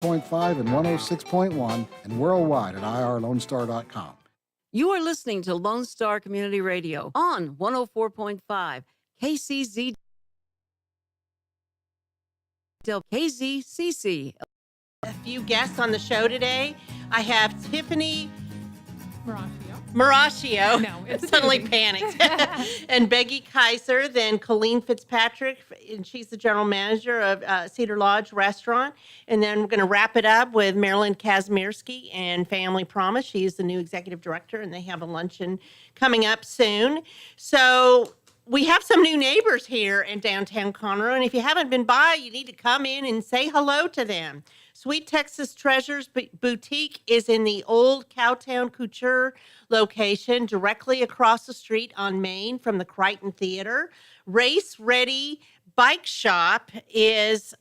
104.5 and 106.1 and worldwide at irlonestar.com. You are listening to Lone Star Community Radio on 104.5 KCZ KZCC. A few guests on the show today. I have Tiffany Marascio. No, it's suddenly panicked. And Becky Kiser, then Colleen Fitzpatrick, and she's the general manager of Cedar Lodge Restaurant. And then we're going to wrap it up with Marilyn Kasmiersky and Family Promise. She's the new executive director, and they have a luncheon coming up soon. So we have some new neighbors here in downtown Conroe, and if you haven't been by, you need to come in and say hello to them. Sweet Texas Treasures Boutique is in the old Cowtown Couture location, directly across the street on Main from the Crichton Theater. Race Ready Bike Shop is,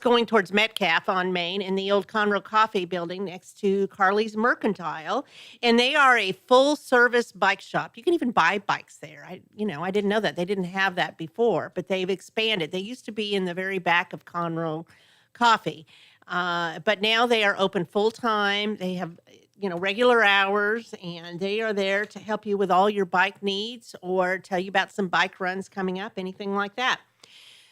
going towards Metcalf on Main in the old Conroe Coffee building next to Carly's Mercantile. And they are a full-service bike shop. You can even buy bikes there. I didn't know that. They didn't have that before, but they've expanded. They used to be in the very back of Conroe Coffee, but now they are open full-time. They have, regular hours, and they are there to help you with all your bike needs or tell you about some bike runs coming up, anything like that.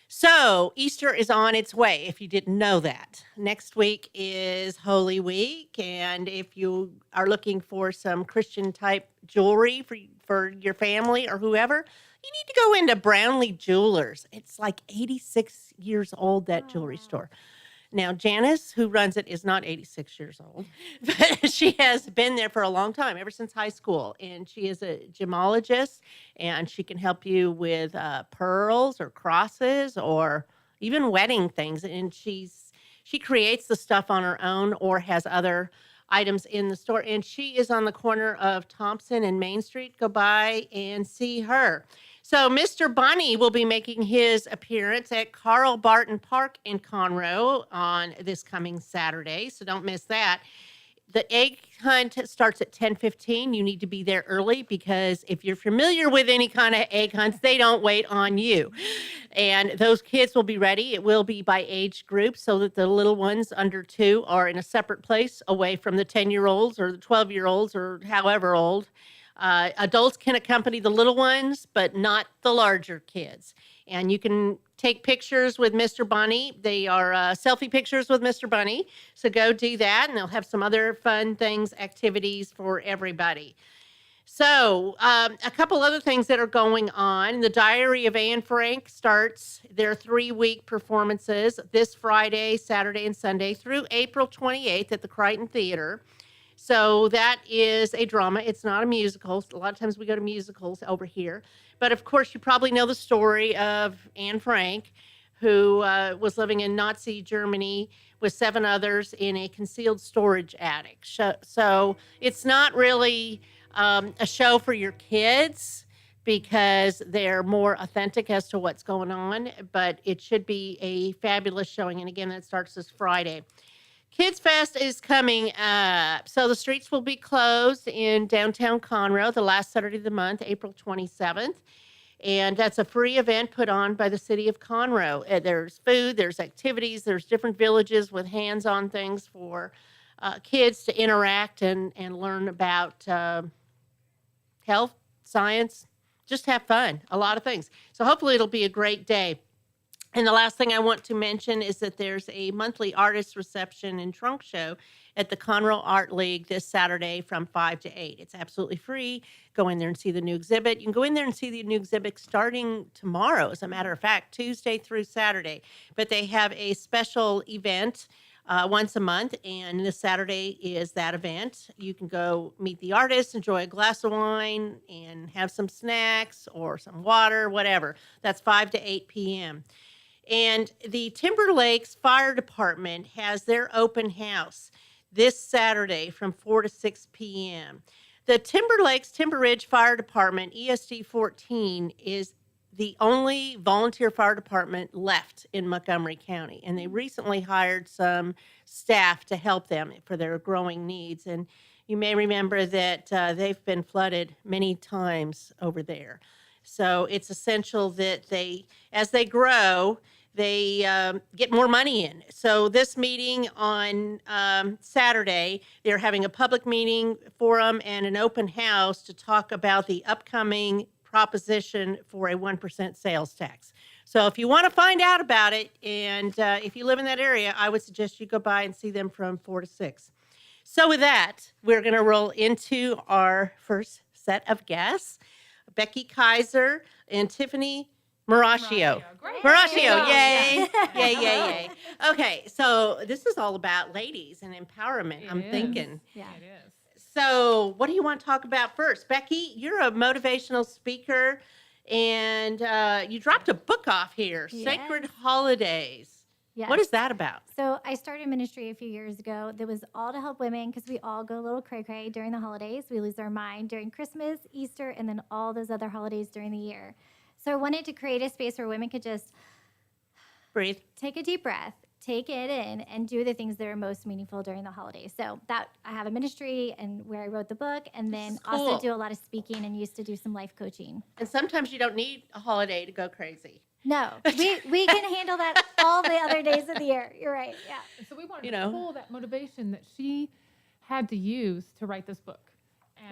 So Easter is on its way, if you didn't know that. Next week is Holy Week, and if you are looking for some Christian-type jewelry for your family or whoever, you need to go into Brownlee Jewelers. It's like 86 years old, that jewelry store. Now, Janice, who runs it, is not 86 years old, but she has been there for a long time, ever since high school. And she is a gemologist, and she can help you with pearls or crosses or even wedding things. And she creates the stuff on her own or has other items in the store. And she is on the corner of Thompson and Main Street. Go by and see her. So Mr. Bunny will be making his appearance at Carl Barton Park in Conroe on this coming Saturday, so don't miss that. The egg hunt starts at 10:15. You need to be there early because if you're familiar with any kind of egg hunts, they don't wait on you. And those kids will be ready. It will be by age group so that the little ones under 2 are in a separate place away from the 10-year-olds or the 12-year-olds or however old. Adults can accompany the little ones, but not the larger kids. And you can take pictures with Mr. Bunny. They are selfie pictures with Mr. Bunny. So go do that, and they'll have some other fun things, activities for everybody. So a couple other things that are going on. The Diary of Anne Frank starts their 3-week performances this Friday, Saturday, and Sunday through April 28th at the Crichton Theater. So that is a drama. It's not a musical. A lot of times we go to musicals over here. But of course, you probably know the story of Anne Frank, who was living in Nazi Germany with 7 others in a concealed storage attic. So it's not really a show for your kids because they're more authentic as to what's going on. But it should be a fabulous showing. And again, that starts this Friday. Kids Fest is coming up. So the streets will be closed in downtown Conroe the last Saturday of the month, April 27th. And that's a free event put on by the city of Conroe. There's food, there's activities, there's different villages with hands-on things for kids to interact and learn about health, science, just have fun, a lot of things. So hopefully it'll be a great day. And the last thing I want to mention is that there's a monthly artist reception and trunk show at the Conroe Art League this Saturday from 5 to 8. It's absolutely free. Go in there and see the new exhibit. You can go in there and see the new exhibit starting tomorrow, as a matter of fact, Tuesday through Saturday. But they have a special event once a month, and this Saturday is that event. You can go meet the artist, enjoy a glass of wine, and have some snacks or some water, whatever. That's 5 to 8 p.m. And the Timber Lakes Fire Department has their open house this Saturday from 4 to 6 p.m. The Timber Lakes Timber Ridge Fire Department, ESD 14, is the only volunteer fire department left in Montgomery County. And they recently hired some staff to help them for their growing needs. And you may remember that they've been flooded many times over there. So it's essential that as they grow, they get more money in. So this meeting on Saturday, they're having a public meeting forum and an open house to talk about the upcoming proposition for a 1% sales tax. So if you want to find out about it, and if you live in that area, I would suggest you go by and see them from 4 to 6. So with that, we're going to roll into our first set of guests, Becky Kiser and Tiffany Marascio. Great. Marascio, yay. Yeah. Yay, yay, yay. Okay, so this is all about ladies and empowerment, I'm It is. thinking. Yeah. It is. So what do you want to talk about first? Becky, you're a motivational speaker, and you dropped a book off here, Yes. Sacred Holidays. Yes. What is that about? So I started ministry a few years ago that was all to help women because we all go a little cray-cray during the holidays. We lose our mind during Christmas, Easter, and then all those other holidays during the year. So I wanted to create a space where women could just Breathe. take a deep breath, take it in, and do the things that are most meaningful during the holidays. So that I have a ministry and where I wrote the book, and then is cool. also do a lot of speaking and used to do some life coaching. And sometimes you don't need a holiday to go crazy. No, we can handle that all the other days of the year. You're right. Yeah. And so we wanted You to know. pull that motivation that she had to use to write this book.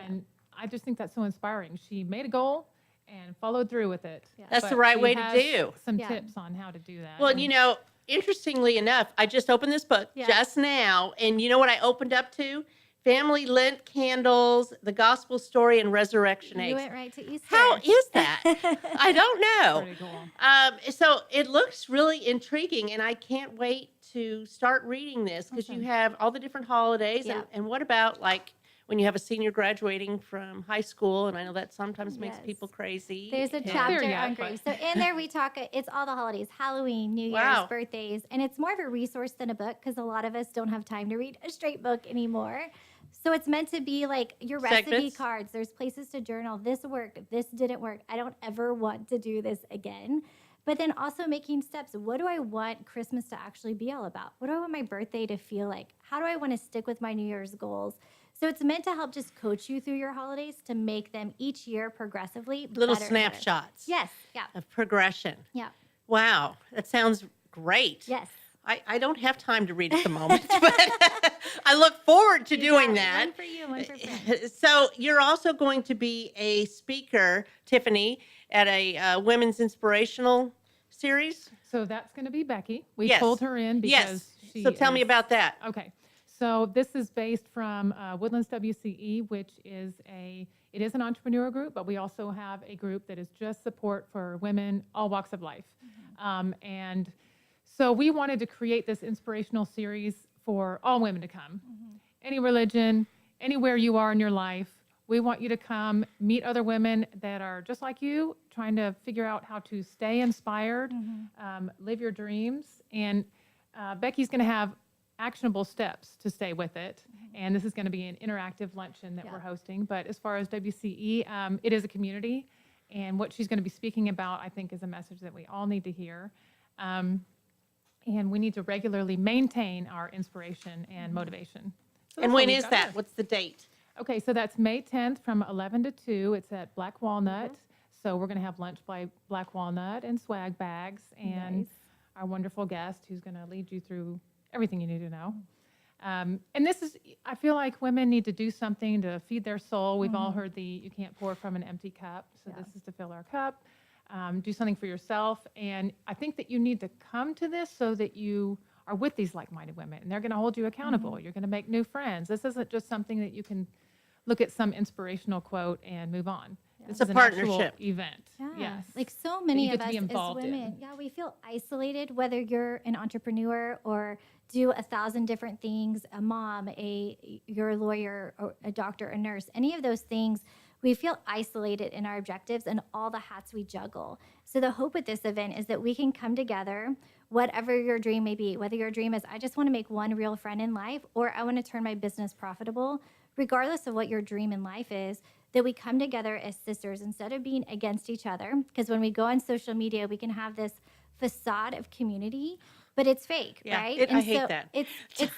And I just think that's so inspiring. She made a goal and followed through with it. Yeah. That's But the right she way to has do. Some Yeah. tips on how to do that. Well, And you know, interestingly enough, I just opened this book Yeah. just now, and you know what I opened up to? Family Lent candles, the gospel story, and resurrection You eggs. went right to Easter. How is that? I don't know. pretty cool. So it looks really intriguing, and I can't wait to start reading this because you Awesome. have all the different holidays. Yeah. And what about like when you have a senior graduating from high school? And I know that sometimes makes Yes. people crazy. There's a and- chapter There yet, on but- grief. So in there we talk, it's all the holidays, Halloween, New Year's, Wow. birthdays, and it's more of a resource than a book because a lot of us don't have time to read a straight book anymore. So it's meant to be like your recipe Segments. cards. There's places to journal. This worked. This didn't work. I don't ever want to do this again. But then also making steps. What do I want Christmas to actually be all about? What do I want my birthday to feel like? How do I want to stick with my New Year's goals? So it's meant to help just coach you through your holidays to make them each year progressively Little better and better. snapshots Yes. Yeah. of progression. Yeah. Wow, that sounds great. Yes. I don't have time to read at the moment, but I look forward to doing that. One for you, one for friends. So you're also going to be a speaker, Tiffany, at a women's inspirational series. So that's going to be Becky. We Yes. pulled her in because she So tell me is- about that. Okay. So this is based from Woodlands WCE, which is it is an entrepreneur group, but we also have a group that is just support for women, all walks of life. And so we wanted to create this inspirational series for all women to come. Any religion, anywhere you are in your life, we want you to come meet other women that are just like you, trying to figure out how to stay inspired, live your dreams. And Becky's going to have actionable steps to stay with it. And this is going to be an interactive luncheon that Yeah. we're hosting. But as far as WCE, it is a community. And what she's going to be speaking about, I think, is a message that we all need to hear. And we need to regularly maintain our inspiration and motivation. So And that's when all is we've got that? there. What's the date? Okay, so that's May 10th from 11 to 2. It's at Black Walnut. So we're going to have lunch by Black Walnut and swag bags and Nice. our wonderful guest who's going to lead you through everything you need to know. And this is, I feel like women need to do something to feed their soul. We've all heard you can't pour from an empty cup. So Yeah. this is to fill our cup. Do something for yourself. And I think that you need to come to this so that you are with these like-minded women and they're going to hold you accountable. You're going to make new friends. This isn't just something that you can look at some inspirational quote and move on. It's This a is an actual partnership. event. Yeah. Yes. Like so many get of to us be as involved in. women, yeah, we feel isolated whether you're an entrepreneur or do 1,000 different things, a mom, you're a lawyer or a doctor, a nurse, any of those things. We feel isolated in our objectives and all the hats we juggle. So the hope with this event is that we can come together, whatever your dream may be, whether your dream is, I just want to make one real friend in life, or I want to turn my business profitable, regardless of what your dream in life is, that we come together as sisters instead of being against each other. Because when we go on social media, we can have this facade of community, but it's fake, Yeah, right? I hate that. It's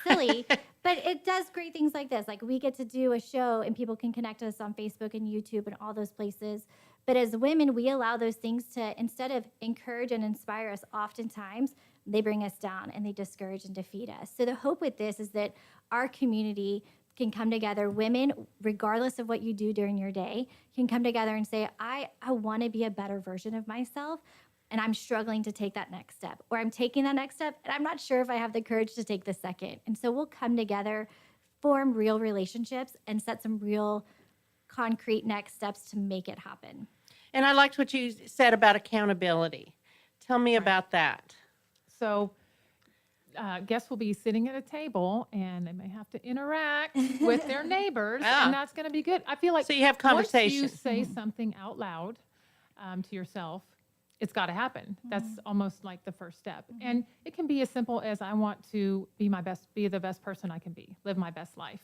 silly, but it does great things like this. Like we get to do a show and people can connect us on Facebook and YouTube and all those places. But as women, we allow those things to, instead of encourage and inspire us, oftentimes they bring us down and they discourage and defeat us. So the hope with this is that our community can come together. Women, regardless of what you do during your day, can come together and say, I want to be a better version of myself, and I'm struggling to take that next step. Or I'm taking that next step, and I'm not sure if I have the courage to take the second. And so we'll come together, form real relationships, and set some real concrete next steps to make it happen. And I liked what you said about accountability. Tell me about that. So guests will be sitting at a table and they may have to interact with their neighbors, Ah. and that's going to be good. I feel like So you have conversation. once you say something out loud to yourself, it's got to happen. That's almost like the first step. And it can be as simple as, I want to be the best person I can be, live my best life.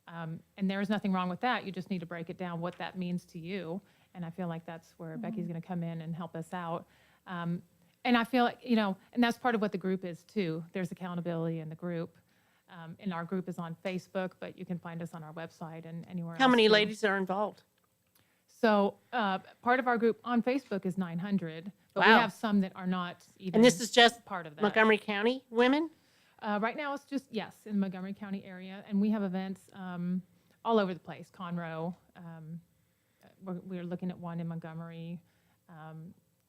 And there's nothing wrong with that. You just need to break it down, what that means to you. And I feel like that's where Becky's going to come in and help us out. And I feel like, and that's part of what the group is too. There's accountability in the group. And our group is on Facebook, but you can find us on our website and anywhere else. How many too. ladies are involved? So part of our group on Facebook is 900, but we Wow. have some that are not even And this is just part of that. Montgomery County women? Right now it's just, yes, in the Montgomery County area. And we have events all over the place. Conroe, we're looking at one in Montgomery,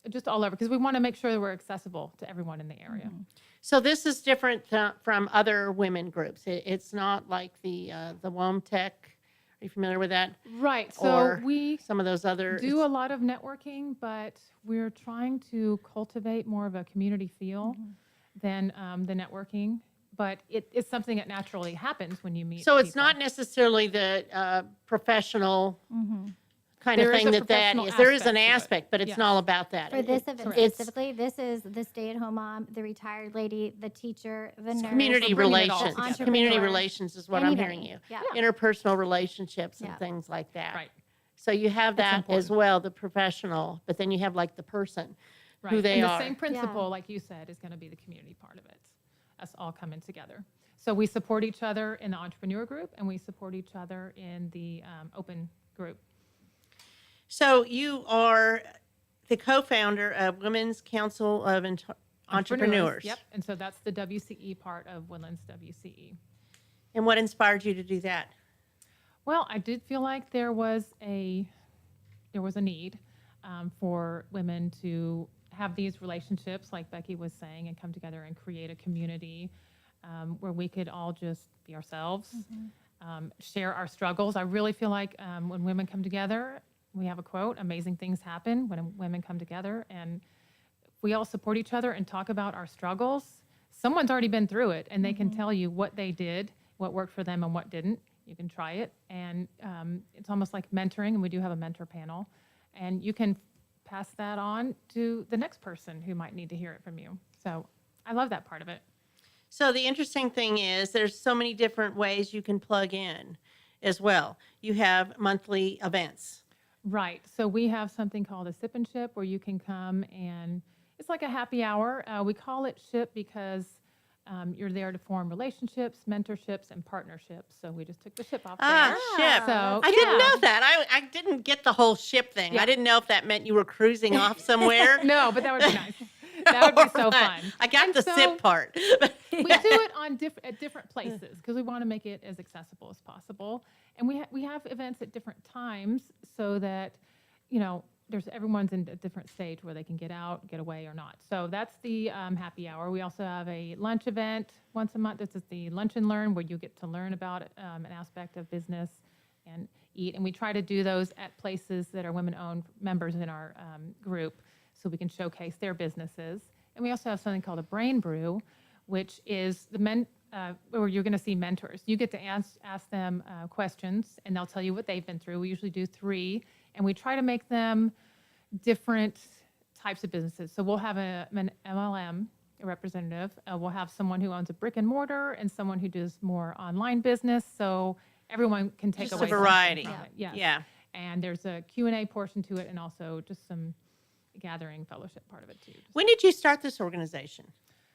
just all over, because we want to make sure that we're accessible to everyone in the area. So this is different from other women groups. It's not like the WOMTech. Are you familiar with that? Right. So Or we some of those other. do a lot of networking, but we're trying to cultivate more of a community feel than the networking. But it's something that naturally happens when you meet So it's people. not necessarily the professional kind There of is thing a that professional is. There is an aspect to it. aspect, but it's Yes. not all about that. For this event It's specifically, this is the stay-at-home mom, the retired lady, the teacher, the nurse. community bringing it all relations. together. Community entrepreneur, relations is what I'm hearing anybody. you. Yeah. Interpersonal relationships and Yeah. things like that. Right. So you have That's that as important. well, the professional, but then you have like the person. Right. who they and are. the same principle, like you said, is going to be the community part of it. Us all coming together. So we support each other in the entrepreneur group, and we support each other in the open group. So you are the co-founder of Women's Council of Entrepreneurs. Yep. And so that's the WCE part of Woodlands WCE. And what inspired you to do that? Well, I did feel like there was a need for women to have these relationships, like Becky was saying, and come together and create a community where we could all just be ourselves, share our struggles. I really feel like when women come together, we have a quote, amazing things happen when women come together. And if we all support each other and talk about our struggles, someone's already been through it, and they can tell you what they did, what worked for them and what didn't. You can try it. And it's almost like mentoring, and we do have a mentor panel. And you can pass that on to the next person who might need to hear it from you. So I love that part of it. So the interesting thing is there's so many different ways you can plug in as well. You have monthly events. Right. So we have something called a sip and ship where you can come and it's like a happy hour. We call it ship because you're there to form relationships, mentorships, and partnerships. So we just took the ship off there. Ship. So I didn't know that. I didn't get the whole ship thing. Yeah. I didn't know if that meant you were cruising off somewhere. No, but that would be nice. That would be so Right. fun. I got And the so sip part. We do it on at different places because we want to make it as accessible as possible. And we have events at different times so that, everyone's in a different stage where they can get out, get away or not. So that's the happy hour. We also have a lunch event once a month. This is the Lunch and Learn where you get to learn about an aspect of business and eat. And we try to do those at places that are women-owned members in our group so we can showcase their businesses. And we also have something called a Brain Brew, which is where you're going to see mentors. You get to ask them questions, and they'll tell you what they've been through. We usually do 3, and we try to make them different types of businesses. So we'll have an MLM, a representative. We'll have someone who owns a brick and mortar and someone who does more online business. So everyone can take Just away a variety. something from it. Yes. Yeah. And there's a Q&A portion to it, and also just some gathering fellowship part of it too. When did you start this organization?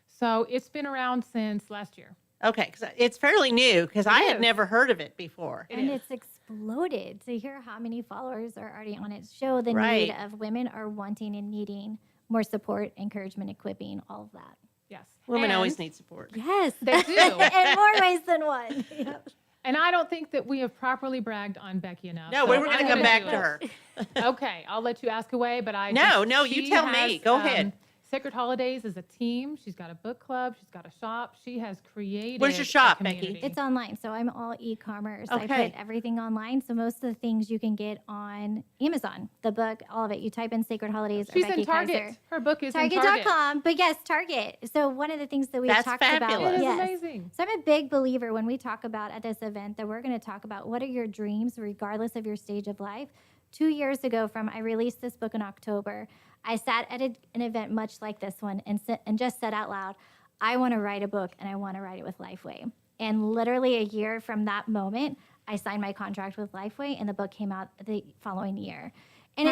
So it's been around since last year. Okay, because it's fairly new because I had is. never heard of it before. And it's exploded to hear how many followers are already on it. Show the Right. need of women are wanting and needing more support, encouragement, equipping, all of that. Yes. Women always And need support. Yes, They do. in more ways than one. Yep. And I don't think that we have properly bragged on Becky enough. No, so we were going I'm to come gonna back do to it. her. Okay, I'll let you ask away, but I No, just- no, you she tell me. has, Go ahead. Sacred Holidays is a team. She's got a book club. She's got a shop. She has created. Where's your a shop, Becky? community. It's online, so I'm all e-commerce. I Okay. put everything online, so most of the things you can get on Amazon, the book, all of it. You type in Sacred Holidays She's or Becky in Target. Kiser. Her book is in Target. Target.com, but yes, Target. So one of the things that we That's talked fabulous. about, It is yes. amazing. So I'm a big believer when we talk about at this event that we're going to talk about what are your dreams, regardless of your stage of life. 2 years ago, I released this book in October. I sat at an event much like this one and just said out loud, I want to write a book and I want to write it with Lifeway. And literally a year from that moment, I signed my contract with Lifeway and the book came out the following year. And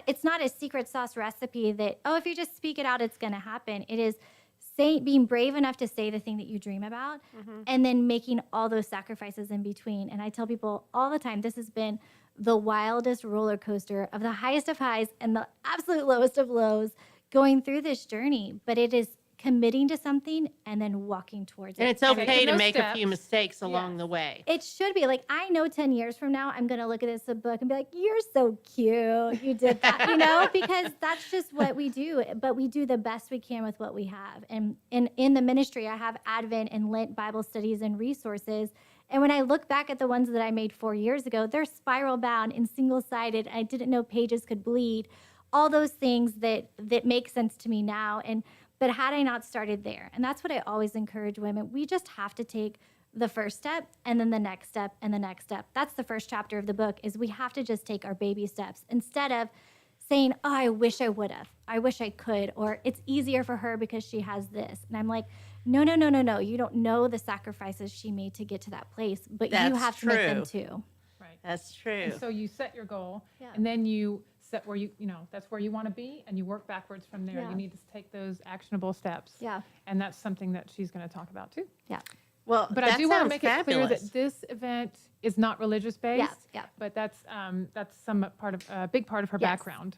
it's not a secret sauce recipe that, oh, if you just speak it out, it's going to happen. It is being brave enough to say the thing that you dream about and then making all those sacrifices in between. And I tell people all the time, this has been the wildest roller coaster of the highest of highs and the absolute lowest of lows going through this journey. But it is committing to something and then walking towards And it. it's okay Taking to those make a few steps. mistakes along Yes. the way. It should be like, I know 10 years from now, I'm going to look at this book and be like, you're so cute. You did that, because that's just what we do. But we do the best we can with what we have. And in the ministry, I have Advent and Lent Bible studies and resources. And when I look back at the ones that I made 4 years ago, they're spiral bound and single-sided. I didn't know pages could bleed. All those things that make sense to me now. But had I not started there, and that's what I always encourage women, we just have to take the first step and then the next step and the next step. That's the first chapter of the book, is we have to just take our baby steps instead of saying, oh, I wish I would have. I wish I could. Or it's easier for her because she has this. And I'm like, no. You don't know the sacrifices she made to get to that place, but you That's have to make them true. too. Right. That's true. And so you set your goal, Yeah. and then you set where that's where you want to be, and you work backwards from there. Yeah. You need to take those actionable steps. Yeah. And that's something that she's going to talk about too. Yeah. Well, But that I do want to sounds make it clear fabulous. that this event is not religious based. Yeah. But that's some part of a big part of her Yes. background.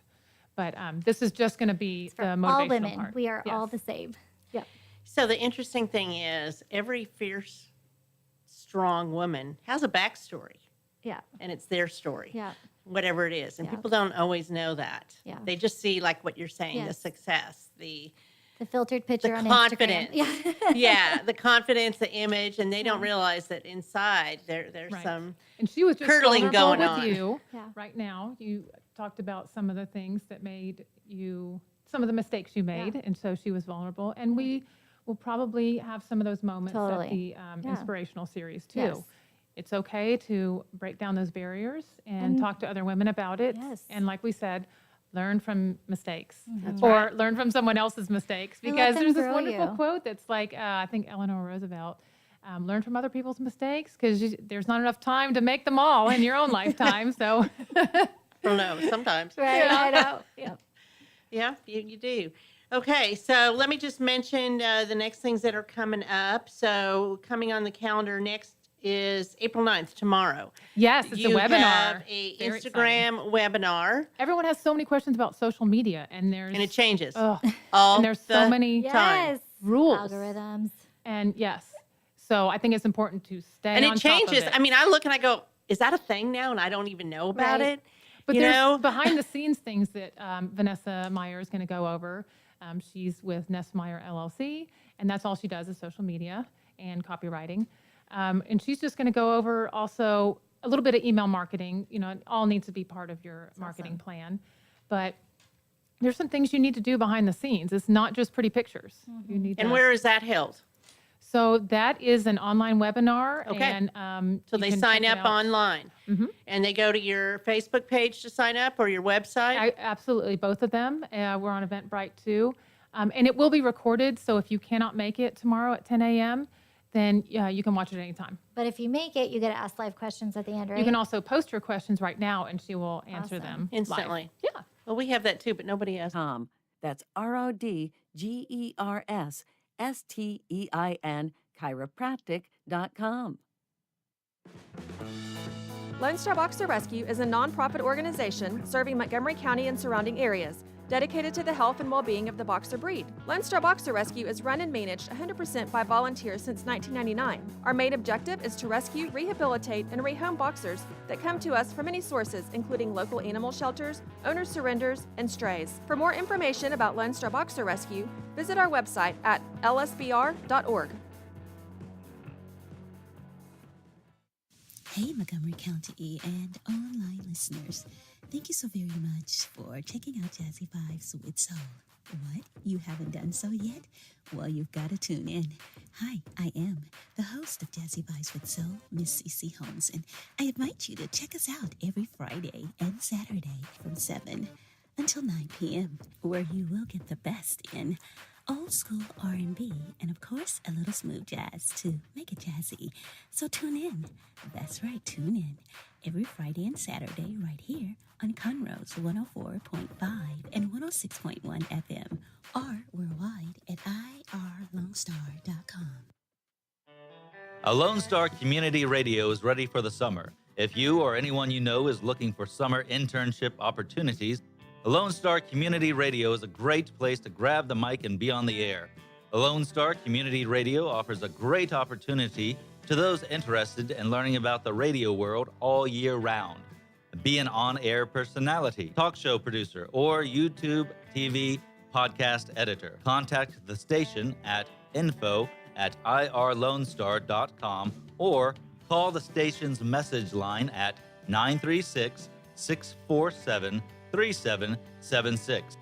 But this is just going to be For the motivational all women, part. we are all Yes. the same. Yep. So the interesting thing is every fierce, strong woman has a backstory, Yeah. and it's their story. Yeah. Whatever it is. And Yeah. people don't always know that. Yeah. They just see, like what you're saying, the Yes. success, the filtered picture on confidence. Instagram. yeah, the confidence, the image, and they don't realize that inside there's Right. some And she was just curdling vulnerable going with on. you Yeah. right now. You talked about some of the things that made you, some of the mistakes you made, and so she was vulnerable. And we will probably have some of those moments Totally. at the Yeah. inspirational series too. Yes. It's okay to break down those barriers and talk to other women about it. Yes. And like we said, learn from mistakes That's or right. learn from someone else's mistakes, And let because them there's this grow wonderful you. quote that's like, I think Eleanor Roosevelt, learn from other people's mistakes because there's not enough time to make them all in your own lifetime. So I don't know, sometimes. Right. I know. Yeah. Yeah, you do. Okay, so let me just mention the next things that are coming up. So coming on the calendar next is April 9th, tomorrow. yes, it's you a webinar. have a Very Instagram webinar, Everyone has so many questions about social media, and and it changes oh, all and there's the so many time. Yes. rules. Algorithms. And yes, so I think it's important to stay And on it top of changes. it. I mean, I look and I go, is that a thing now? And I don't even know about Right. it. But you there's know? behind the scenes things that Vanessa Meyer is going to go over. She's with Ness Meyer LLC, and that's all she does is social media and copywriting. And she's just going to go over also a little bit of email marketing. It all needs to be part of your marketing plan. But there's some things you need to do behind the scenes. It's not just pretty pictures. You need And to, where is that held? So that is an online webinar. Okay. And So you they can sign check it up out. online. And they go to your Facebook page to sign up or your website? Absolutely, both of them. We're on Eventbrite too. And it will be recorded, so if you cannot make it tomorrow at 10 a.m., then you can watch it anytime. But if you make it, you get to ask live questions at the end, right? You can also post your questions right now, and she will answer Awesome. them Instantly. live. Yeah. Well, we have that too, but nobody has. That's RODGERSSTEIN chiropractic.com. Lone Star Boxer Rescue is a nonprofit organization serving Montgomery County and surrounding areas, dedicated to the health and well-being of the boxer breed. Lone Star Boxer Rescue is run and managed 100% by volunteers since 1999. Our main objective is to rescue, rehabilitate, and rehome boxers that come to us from many sources, including local animal shelters, owner surrenders, and strays. For more information about Lone Star Boxer Rescue, visit our website at lsbr.org. Hey, Montgomery County and online listeners. Thank you so very much for checking out Jazzy Vibes with Soul. What? You haven't done so yet? Well, you've got to tune in. Hi, I am the host of Jazzy Vibes with Soul, Miss CC Holmes, and I invite you to check us out every Friday and Saturday from 7 until 9 p.m., where you will get the best in old school R&B, and of course, a little smooth jazz to make it jazzy. So tune in. That's right, tune in every Friday and Saturday right here on Conroe's 104.5 and 106.1 FM, or worldwide at irlonestar.com. A Lone Star Community Radio is ready for the summer. If you or anyone you know is looking for summer internship opportunities, a Lone Star Community Radio is a great place to grab the mic and be on the air. A Lone Star Community Radio offers a great opportunity to those interested in learning about the radio world all year round. Be an on-air personality, talk show producer, or YouTube, TV, podcast editor. Contact the station at info@irlonestar.com or call the station's message line at 936-647-3776.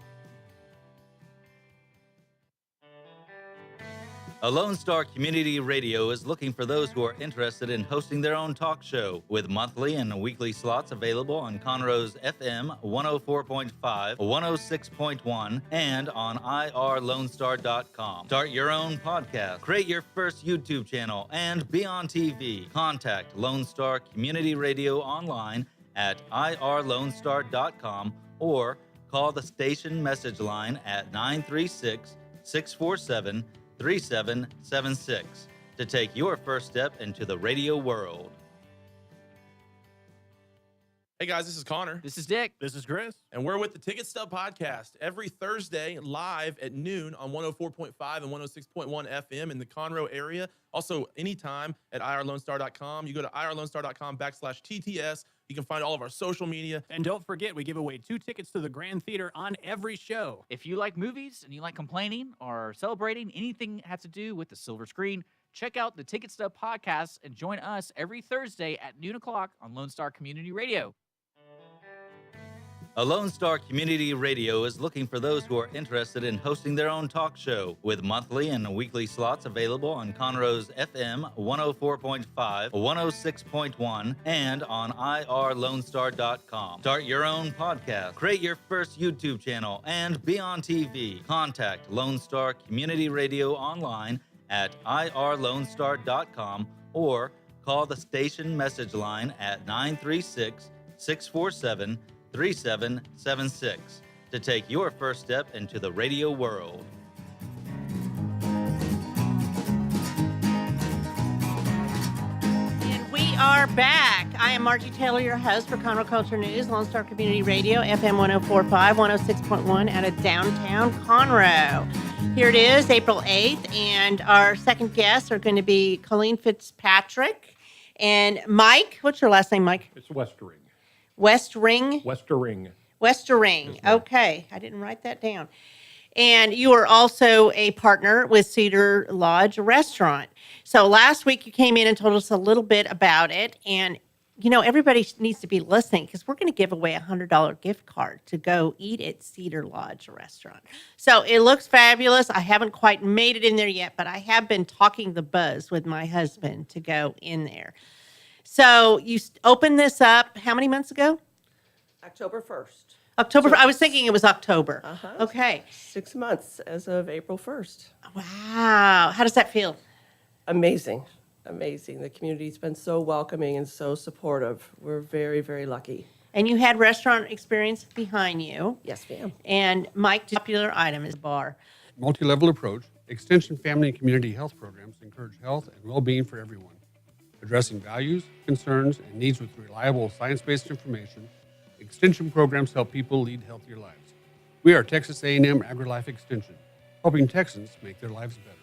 A Lone Star Community Radio is looking for those who are interested in hosting their own talk show, with monthly and weekly slots available on Conroe's FM 104.5, 106.1, and on irlonestar.com. Start your own podcast, create your first YouTube channel, and be on TV. Contact Lone Star Community Radio online at irlonestar.com or call the station message line at 936-647-3776 to take your first step into the radio world. Hey guys, this is Connor. This is Dick. This is Chris. And we're with the Ticket Stub Podcast every Thursday live at noon on 104.5 and 106.1 FM in the Conroe area. Also, anytime at irlonestar.com. You go to irlonestar.com/TTS. You can find all of our social media. And don't forget, we give away 2 tickets to the Grand Theater on every show. If you like movies and you like complaining or celebrating anything that has to do with the silver screen, check out the Ticket Stub Podcast and join us every Thursday at noon o'clock on Lone Star Community Radio. A Lone Star Community Radio is looking for those who are interested in hosting their own talk show, with monthly and weekly slots available on Conroe's FM 104.5, 106.1, and on irlonestar.com. Start your own podcast, create your first YouTube channel, and be on TV. Contact Lone Star Community Radio online at irlonestar.com or call the station message line at 936-647-3776 to take your first step into the radio world. And we are back. I am Margie Taylor, your host for Conroe Culture News, Lone Star Community Radio, FM 104.5, 106.1 out of downtown Conroe. Here it is, April 8th, and our second guests are going to be Colleen Fitzpatrick and Mike. What's your last name, Mike? It's Westering. Westering? Westering. Westering. Yes, okay. I didn't write that down. And you are also a partner with Cedar Lodge Restaurant. So last week you came in and told us a little bit about it. And, you know, everybody needs to be listening because we're going to give away a $100 gift card to go eat at Cedar Lodge Restaurant. So it looks fabulous. I haven't quite made it in there yet, but I have been talking the buzz with my husband to go in there. So you opened this up how many months ago? October 1st. October. I was thinking it was October. Okay. 6 months as of April 1st. Wow. How does that feel? Amazing. Amazing. The community's been so welcoming and so supportive. We're very, very lucky. And you had restaurant experience behind you. Yes, ma'am. And Mike, popular item is bar. Multi-level approach. Extension family and community health programs encourage health and well-being for everyone, addressing values, concerns, and needs with reliable science-based information. Extension programs help people lead healthier lives. We are Texas A&M AgriLife Extension, helping Texans make their lives better.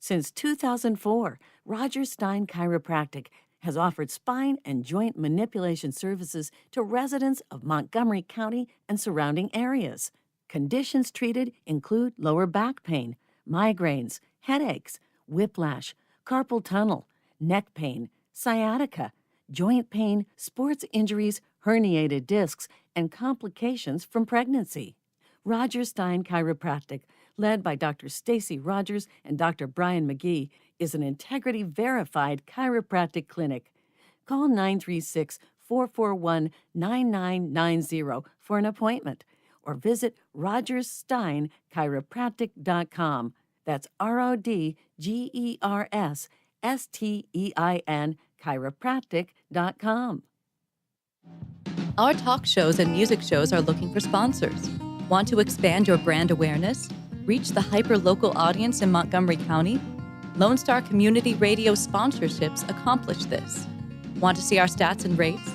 Since 2004, Roger Stein Chiropractic has offered spine and joint manipulation services to residents of Montgomery County and surrounding areas. Conditions treated include lower back pain, migraines, headaches, whiplash, carpal tunnel, neck pain, sciatica, joint pain, sports injuries, herniated discs, and complications from pregnancy. Roger Stein Chiropractic, led by Dr. Stacy Rogers and Dr. Brian McGee, is an integrity-verified chiropractic clinic. Call 936-441-9990 for an appointment or visit rogerssteinchiropractic.com. That's RODGERSSTEIN chiropractic.com. Our talk shows and music shows are looking for sponsors. Want to expand your brand awareness? Reach the hyper-local audience in Montgomery County? Lone Star Community Radio sponsorships accomplish this. Want to see our stats and rates?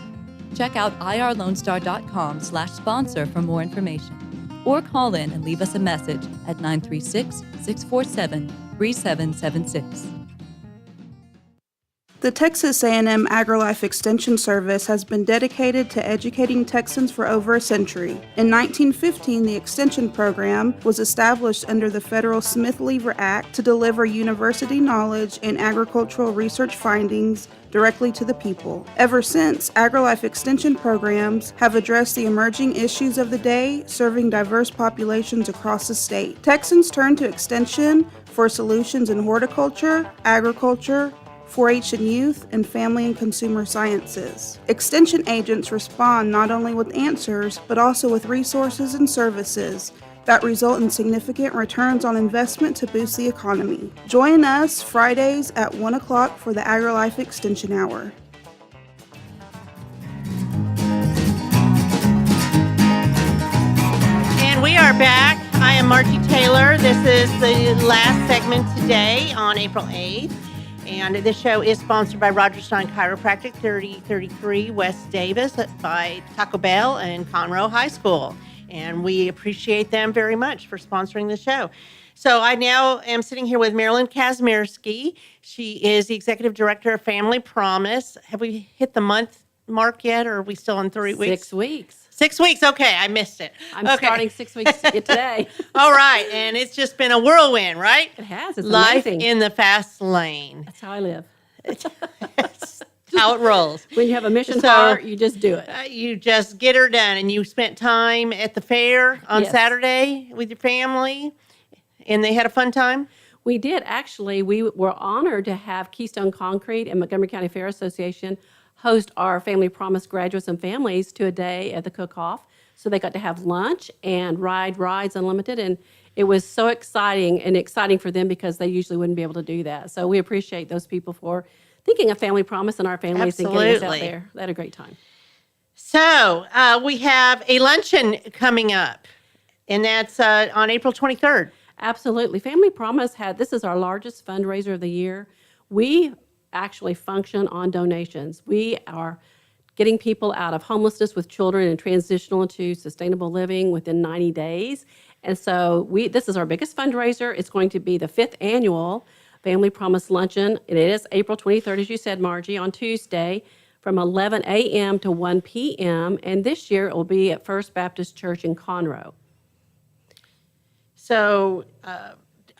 Check out irlonestar.com/sponsor for more information. Or call in and leave us a message at 936-647-3776. The Texas A&M AgriLife Extension Service has been dedicated to educating Texans for over a century. In 1915, the Extension Program was established under the federal Smith-Lever Act to deliver university knowledge and agricultural research findings directly to the people. Ever since, AgriLife Extension programs have addressed the emerging issues of the day, serving diverse populations across the state. Texans turn to Extension for solutions in horticulture, agriculture, 4-H and youth, and family and consumer sciences. Extension agents respond not only with answers, but also with resources and services that result in significant returns on investment to boost the economy. Join us Fridays at 1 o'clock for the AgriLife Extension Hour. And we are back. I am Margie Taylor. This is the last segment today on April 8th. And this show is sponsored by Roger Stein Chiropractic, 3033 West Davis by Taco Bell and Conroe High School. And we appreciate them very much for sponsoring the show. So I now am sitting here with Marilyn Kasmiersky. She is the Executive Director of Family Promise. Have we hit the month mark yet, or are we still in 3 weeks? 6 weeks. 6 weeks. Okay, I missed it. I'm okay. starting 6 weeks today. All right, and it's just been a whirlwind, right? It has. It's Life amazing. in the fast lane. That's how I live. That's how it rolls. When you have a mission So, heart, you just do it. You just get her done. And you spent time at the fair on Yes. Saturday with your family, and they had a fun time? We did. Actually, we were honored to have Keystone Concrete and Montgomery County Fair Association host our Family Promise graduates and families to a day at the cook-off. So they got to have lunch and ride rides unlimited. And it was so exciting for them because they usually wouldn't be able to do that. So we appreciate those people for thinking of Family Promise and our families and getting us out Absolutely. there. They had a great time. So we have a luncheon coming up, and that's on April 23rd. Absolutely. Family Promise this is our largest fundraiser of the year. We actually function on donations. We are getting people out of homelessness with children and transitional into sustainable living within 90 days. And so this is our biggest fundraiser. It's going to be the 5th annual Family Promise Luncheon. And it is April 23rd, as you said, Margie, on Tuesday from 11 a.m. to 1 p.m. And this year it will be at First Baptist Church in Conroe. So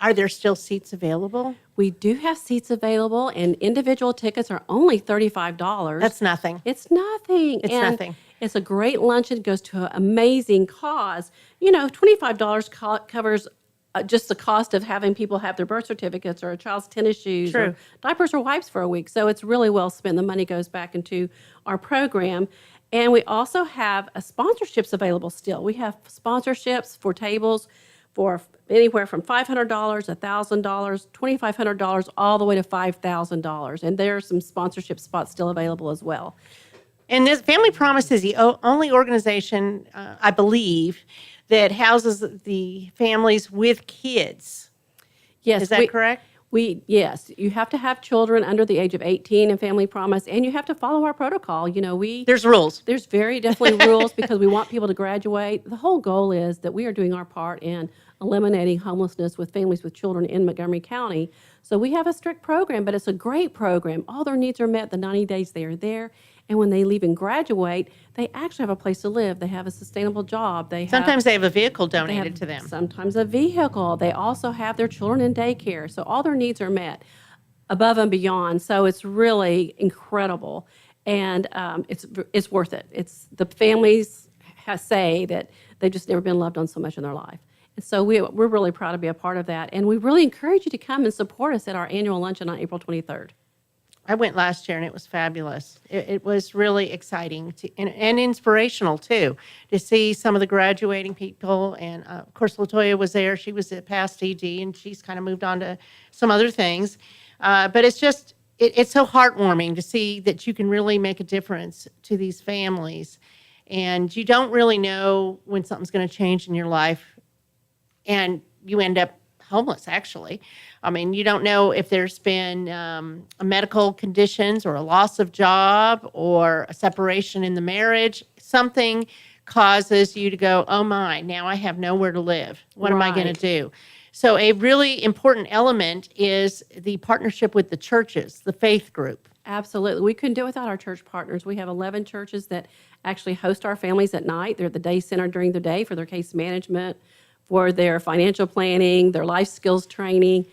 are there still seats available? We do have seats available, and individual tickets are only $35. That's nothing. It's nothing. It's And nothing. It's a great luncheon. It goes to an amazing cause. You know, $25 covers just the cost of having people have their birth certificates or a child's tennis shoes True. or diapers or wipes for a week. So it's really well spent. The money goes back into our program. And we also have sponsorships available still. We have sponsorships for tables for anywhere from $500, $1,000, $2,500, all the way to $5,000. And there are some sponsorship spots still available as well. And this Family Promise is the only organization, I believe, that houses the families with kids. Yes. Is that correct? Yes, you have to have children under the age of 18 in Family Promise, and you have to follow our protocol. There's rules. There's very definitely rules because we want people to graduate. The whole goal is that we are doing our part in eliminating homelessness with families with children in Montgomery County. So we have a strict program, but it's a great program. All their needs are met the 90 days they are there. And when they leave and graduate, they actually have a place to live. They have a sustainable job. Sometimes they have a vehicle donated to them. Sometimes a vehicle. They also have their children in daycare. So all their needs are met above and beyond. So it's really incredible. And it's worth it. The families say that they've just never been loved on so much in their life. And so we're really proud to be a part of that. And we really encourage you to come and support us at our annual luncheon on April 23rd. I went last year and it was fabulous. It was really exciting and inspirational too, to see some of the graduating people. And of course, LaToya was there. She was at past ED and she's kind of moved on to some other things. But it's just, it's so heartwarming to see that you can really make a difference to these families. And you don't really know when something's going to change in your life and you end up homeless, actually. I mean, you don't know if there's been medical conditions or a loss of job or a separation in the marriage. Something causes you to go, oh my, now I have nowhere to live. What am I going to do? So a really important element is the partnership with the churches, the faith group. Absolutely. We couldn't do it without our church partners. We have 11 churches that actually host our families at night. They're at the day center during the day for their case management, for their financial planning, their life skills training,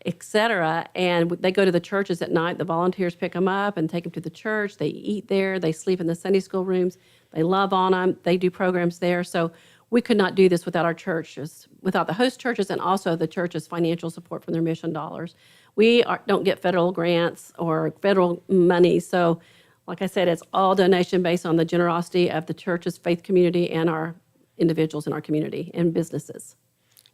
et cetera. And they go to the churches at night. The volunteers pick them up and take them to the church. They eat there. They sleep in the Sunday school rooms. They love on them. They do programs there. So we could not do this without our churches, without the host churches and also the churches' financial support from their mission dollars. We don't get federal grants or federal money. So like I said, it's all donation based on the generosity of the church's faith community and our individuals in our community and businesses.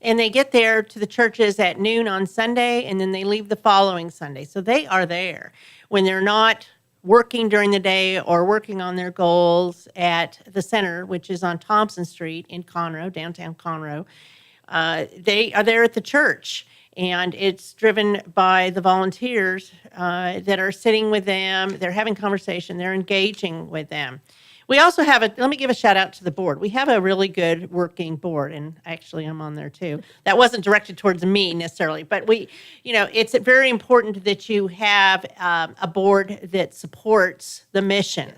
And they get there to the churches at noon on Sunday, and then they leave the following Sunday. So they are there when they're not working during the day or working on their goals at the center, which is on Thompson Street in Conroe, downtown Conroe. They are there at the church, and it's driven by the volunteers that are sitting with them. They're having conversation. They're engaging with them. We also have let me give a shout out to the board. We have a really good working board, and actually I'm on there too. That wasn't directed towards me necessarily, but it's very important that you have a board that supports the mission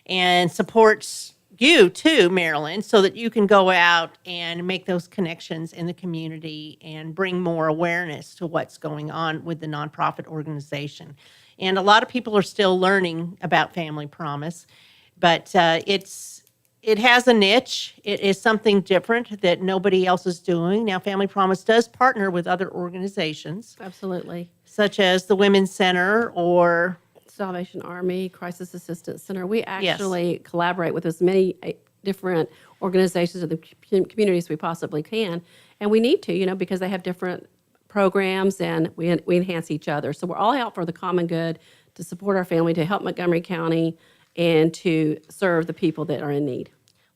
and supports you too, Marilyn, so that you can go out and make those connections in the community and bring more awareness to what's going on with the nonprofit organization. And a lot of people are still learning about Family Promise. But it has a niche. It is something different that nobody else is doing. Now, Family Promise does partner with other organizations. Absolutely. Such as the Women's Center or Salvation Army, Crisis Assistance Center. We actually collaborate with as many different organizations of the community as we possibly can. And we need to, because they have different programs and we enhance each other. So we're all out for the common good to support our family, to help Montgomery County, and to serve the people that are in need.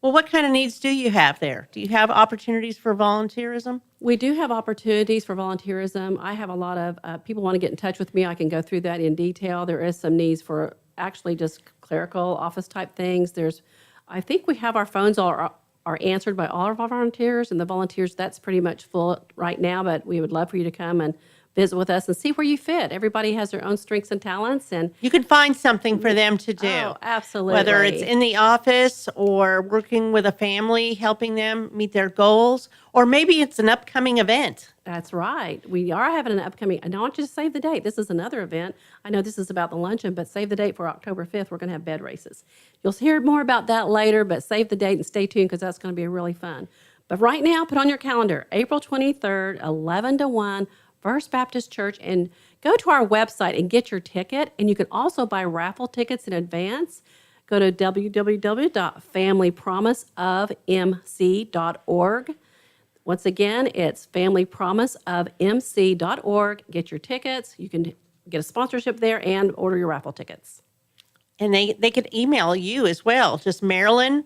Well, what kind of needs do you have there? Do you have opportunities for volunteerism? We do have opportunities for volunteerism. I have a lot of people want to get in touch with me. I can go through that in detail. There is some needs for actually just clerical office type things. I think we have our phones are answered by all of our volunteers, and the volunteers, that's pretty much full right now, but we would love for you to come and visit with us and see where you fit. Everybody has their own strengths and talents, and you can find something for them to do. Oh, absolutely. Whether it's in the office or working with a family, helping them meet their goals, or maybe it's an upcoming event. That's right. We are having an upcoming, and I want you to save the date. This is another event. I know this is about the luncheon, but save the date for October 5th. We're going to have bed races. You'll hear more about that later, but save the date and stay tuned because that's going to be really fun. But right now, put on your calendar, April 23rd, 11 to 1, First Baptist Church, and go to our website and get your ticket. And you can also buy raffle tickets in advance. Go to www.familypromiseofmc.org. Once again, it's familypromiseofmc.org. Get your tickets. You can get a sponsorship there and order your raffle tickets. And they could email you as well, just Marilyn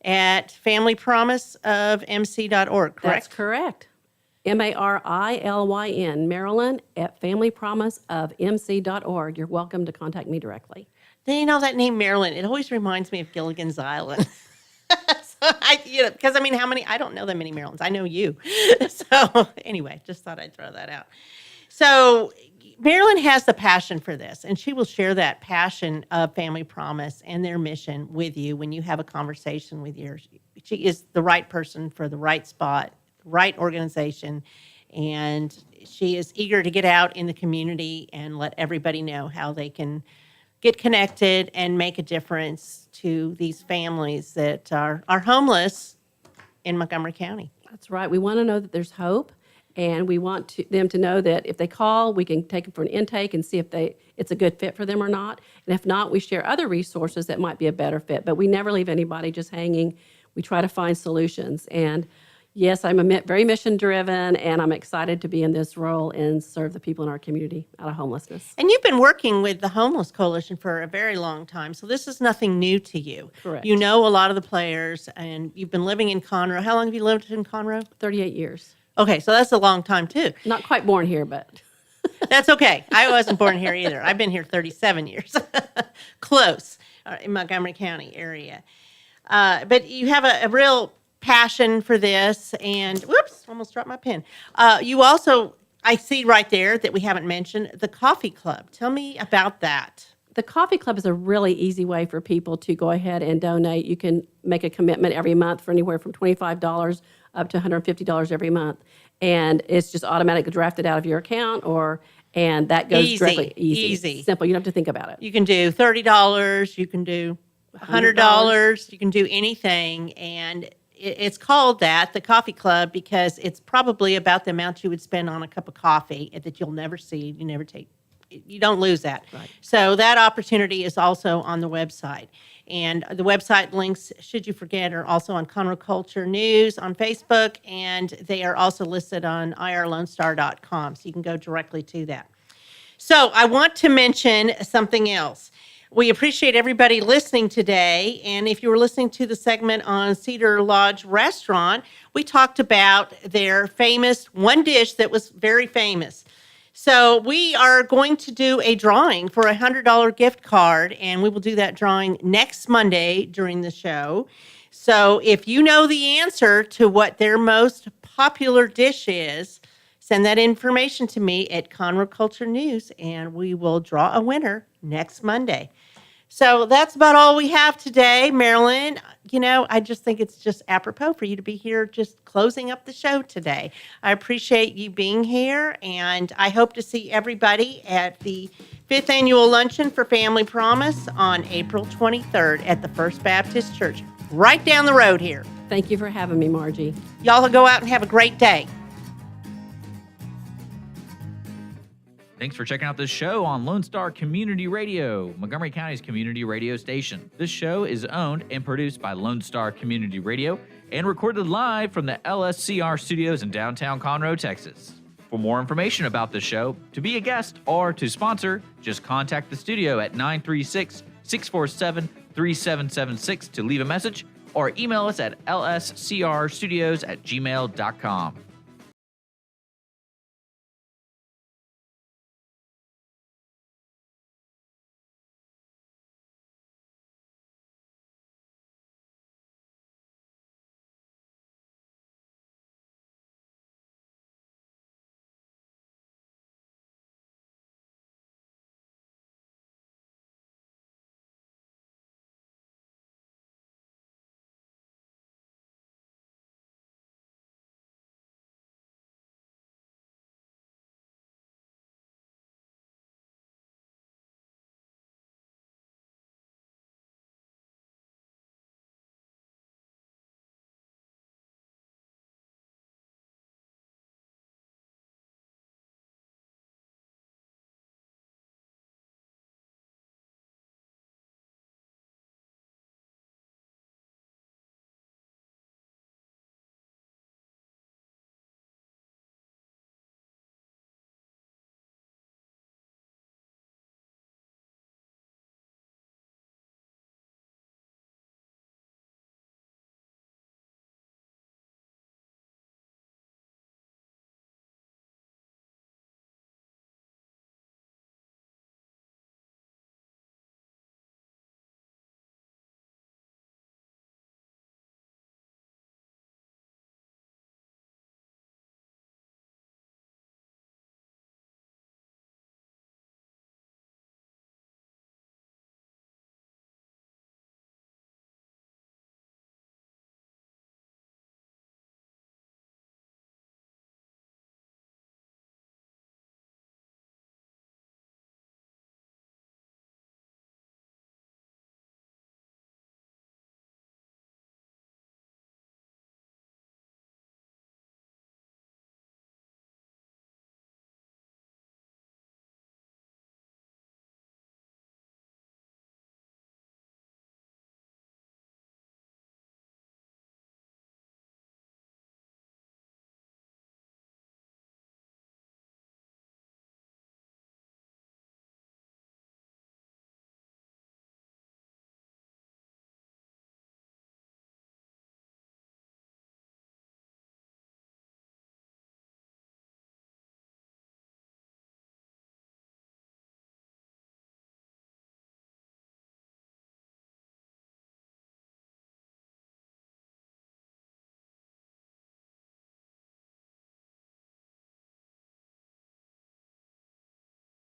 at familypromiseofmc.org, correct? That's correct. Marilyn, Marilyn at familypromiseofmc.org. You're welcome to contact me directly. You know, that name Marilyn, it always reminds me of Gilligan's Island. Because I don't know that many Marilyns. I know you. So anyway, just thought I'd throw that out. So Marilyn has the passion for this, and she will share that passion of Family Promise and their mission with you when you have a conversation with yours. She is the right person for the right spot, right organization, and she is eager to get out in the community and let everybody know how they can get connected and make a difference to these families that are homeless in Montgomery County. That's right. We want to know that there's hope, and we want them to know that if they call, we can take them for an intake and see if it's a good fit for them or not. And if not, we share other resources that might be a better fit. But we never leave anybody just hanging. We try to find solutions. And yes, I'm very mission-driven, and I'm excited to be in this role and serve the people in our community out of homelessness. And you've been working with the Homeless Coalition for a very long time, so this is nothing new to you. Correct. You know a lot of the players, and you've been living in Conroe. How long have you lived in Conroe? 38 years. Okay, so that's a long time, too. Not quite born here, but... That's okay. I wasn't born here either. I've been here 37 years. Close, in Montgomery County area. But you have a real passion for this, and whoops, almost dropped my pen. You also, I see right there that we haven't mentioned, the coffee club. Tell me about that. The coffee club is a really easy way for people to go ahead and donate. You can make a commitment every month for anywhere from $25 up to $150 every month, and it's just automatically drafted out of your account, and that goes directly. Easy, simple. You don't have to think about it. You can do $30. You can do $100. You can do anything, and it's called that, the coffee club, because it's probably about the amount you would spend on a cup of coffee that you'll never see. You never take. You don't lose that. Right. So that opportunity is also on the website. And the website links, should you forget, are also on Conroe Culture News on Facebook, and they are also listed on irlonestar.com, so you can go directly to that. So I want to mention something else. We appreciate everybody listening today, and if you were listening to the segment on Cedar Lodge Restaurant, we talked about their famous one dish that was very famous. So we are going to do a drawing for a $100 gift card, and we will do that drawing next Monday during the show. So if you know the answer to what their most popular dish is, send that information to me at Conroe Culture News, and we will draw a winner next Monday. So that's about all we have today, Marilyn. You know, I just think it's just apropos for you to be here just closing up the show today. I appreciate you being here, and I hope to see everybody at the 5th Annual Luncheon for Family Promise on April 23rd at the First Baptist Church, right down the road here. Thank you for having me, Margie. Y'all go out and have a great day. Thanks for checking out this show on Lone Star Community Radio, Montgomery County's community radio station. This show is owned and produced by Lone Star Community Radio and recorded live from the LSCR studios in downtown Conroe, Texas. For more information about the show, to be a guest, or to sponsor, just contact the studio at 936-647-3776 to leave a message, or email us at lscrstudios@gmail.com.